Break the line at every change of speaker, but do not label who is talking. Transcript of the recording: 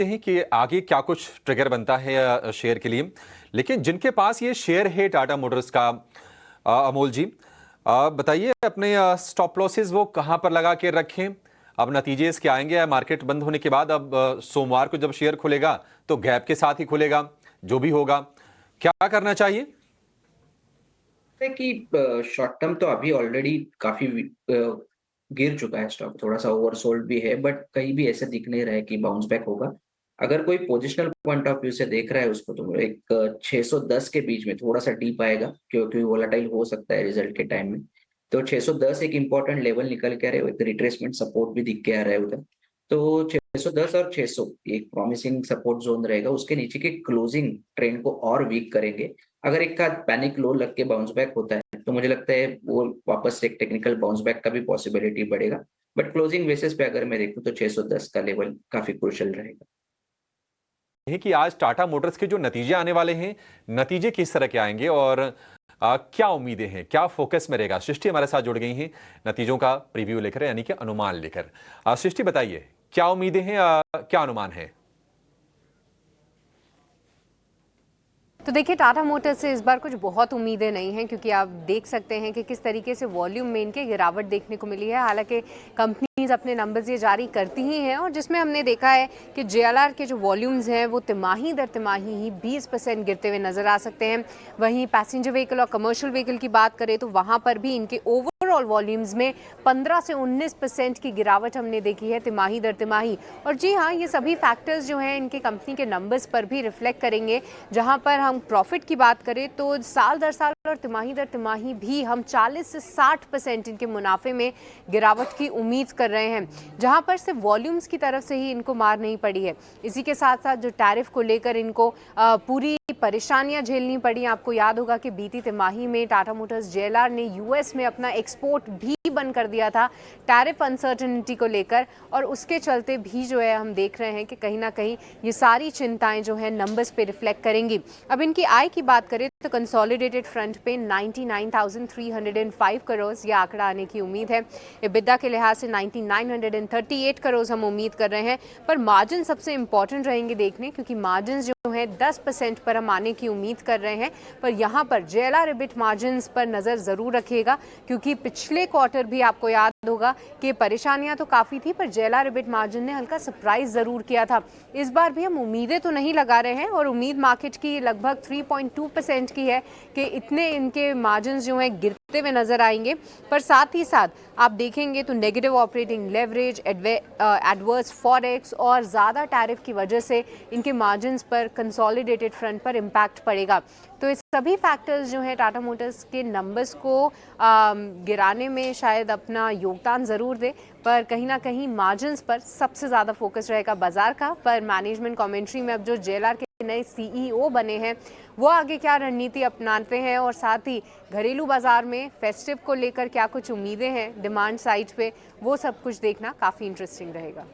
हैं कि आगे क्या कुछ ट्रिगर बनता है शेयर के लिए। लेकिन जिनके पास ये शेयर है टाटा मोटर्स का, अमोल जी, बताइए अपने स्टॉप लॉसेस वो कहां पर लगा के रखें। अब नतीजे इसके आएंगे मार्केट बंद होने के बाद। अब सोमवार को जब शेयर खुलेगा तो गैप के साथ ही खुलेगा, जो भी होगा। क्या करना चाहिए?
कि शॉर्ट टर्म तो अभी ऑलरेडी काफी गिर चुका है स्टॉक, थोड़ा सा ओवरसोल्ड भी है, बट कहीं भी ऐसे दिख नहीं रहा है कि बाउंस बैक होगा। अगर कोई पोजिशनल पॉइंट ऑफ व्यू से देख रहा है उसको, तो एक 610 के बीच में थोड़ा सा डीप आएगा, क्योंकि वोलाटाइल हो सकता है रिजल्ट के टाइम में। तो 610 एक इंपॉर्टेंट लेवल निकल के आ रहा है, एक रिट्रेसमेंट सपोर्ट भी दिख के आ रहा है उधर। तो 610 और 600 एक प्रॉमिसिंग सपोर्ट जोन रहेगा। उसके नीचे की क्लोजिंग ट्रेंड को और वीक करेंगे। अगर एक का पैनिक लो लग के बाउंस बैक होता है, तो मुझे लगता है वो वापस से एक टेक्निकल बाउंस बैक का भी पॉसिबिलिटी बढ़ेगा। बट क्लोजिंग बेसिस पे अगर मैं देखूं तो 610 का लेवल काफी क्रूशियल रहेगा।
है कि आज टाटा मोटर्स के जो नतीजे आने वाले हैं, नतीजे किस तरह के आएंगे और क्या उम्मीदें हैं, क्या फोकस में रहेगा? सृष्टि हमारे साथ जुड़ गई हैं नतीजों का प्रीव्यू लेकर, यानी कि अनुमान लेकर। सृष्टि बताइए, क्या उम्मीदें हैं, क्या अनुमान है?
तो देखिए, टाटा मोटर्स से इस बार कुछ बहुत उम्मीदें नहीं हैं, क्योंकि आप देख सकते हैं कि किस तरीके से वॉल्यूम में इनके गिरावट देखने को मिली है। हालांकि कंपनीज अपने नंबर्स ये जारी करती ही हैं, और जिसमें हमने देखा है कि जेएलआर के जो वॉल्यूम्स हैं वो तिमाही दर तिमाही ही 20% गिरते हुए नजर आ सकते हैं। वहीं पैसेंजर व्हीकल और कमर्शियल व्हीकल की बात करें तो वहाँ पर भी इनके ओवरऑल वॉल्यूम्स में 15 से 19% की गिरावट हमने देखी है तिमाही दर तिमाही। और जी हाँ, ये सभी फैक्टर्स जो हैं इनके कंपनी के नंबर्स पर भी रिफ्लेक्ट करेंगे। जहाँ पर हम प्रॉफिट की बात करें तो साल दर साल और तिमाही दर तिमाही भी हम 40 से 60% इनके मुनाफे में गिरावट की उम्मीद कर रहे हैं, जहां पर सिर्फ वॉल्यूम्स की तरफ से ही इनको मार नहीं पड़ी है। इसी के साथ साथ जो टैरिफ को लेकर इनको पूरी परेशानियां झेलनी पड़ी। आपको याद होगा कि बीती तिमाही में टाटा मोटर्स जेएलआर ने यूएस में अपना एक्सपोर्ट भी बंद कर दिया था टैरिफ अनसर्टेनिटी को लेकर, और उसके चलते भी जो है हम देख रहे हैं कि कहीं ना कहीं ये सारी चिंताएं जो है नंबर्स पे रिफ्लेक्ट करेंगी। अब इनकी आय की बात करें तो कंसोलिडेटेड फ्रंट पे 99,305 करोड़ ये आंकड़ा आने की उम्मीद है। एबिटा के लिहाज से 9938 करोड़ हम उम्मीद कर रहे हैं। पर मार्जिन सबसे इंपॉर्टेंट रहेंगे देखने, क्योंकि मार्जिन जो है 10% पर हम आने की उम्मीद कर रहे हैं। पर यहाँ पर जेएलआर एबिट मार्जिन पर नजर जरूर रखिएगा, क्योंकि पिछले क्वार्टर भी आपको याद होगा कि परेशानियां तो काफी थी, पर जेएलआर एबिट मार्जिन ने हल्का सरप्राइज जरूर किया था। इस बार भी हम उम्मीदें तो नहीं लगा रहे हैं, और उम्मीद मार्केट की लगभग 3.2% की है कि इतने इनके मार्जिन जो हैं गिरते हुए नजर आएंगे। पर साथ ही साथ आप देखेंगे तो negative operating leverage, adverse forex और ज़्यादा टैरिफ की वजह से इनके मार्जिन पर कंसोलिडेटेड फ्रंट पर इम्पैक्ट पड़ेगा। तो इस सभी फैक्टर्स जो हैं टाटा मोटर्स के नंबर्स को गिराने में शायद अपना योगदान ज़रूर दे, पर कहीं ना कहीं मार्जिन्स पर सबसे ज़्यादा फोकस रहेगा बाजार का। पर मैनेजमेंट कमेंट्री में अब जो जेएलआर के नए सीईओ बने हैं वो आगे क्या रणनीति अपनाते हैं, और साथ ही घरेलू बाजार में फेस्टिव को लेकर क्या कुछ उम्मीदें हैं डिमांड साइड पे, वो सब कुछ देखना काफ़ी इंटरेस्टिंग रहेगा।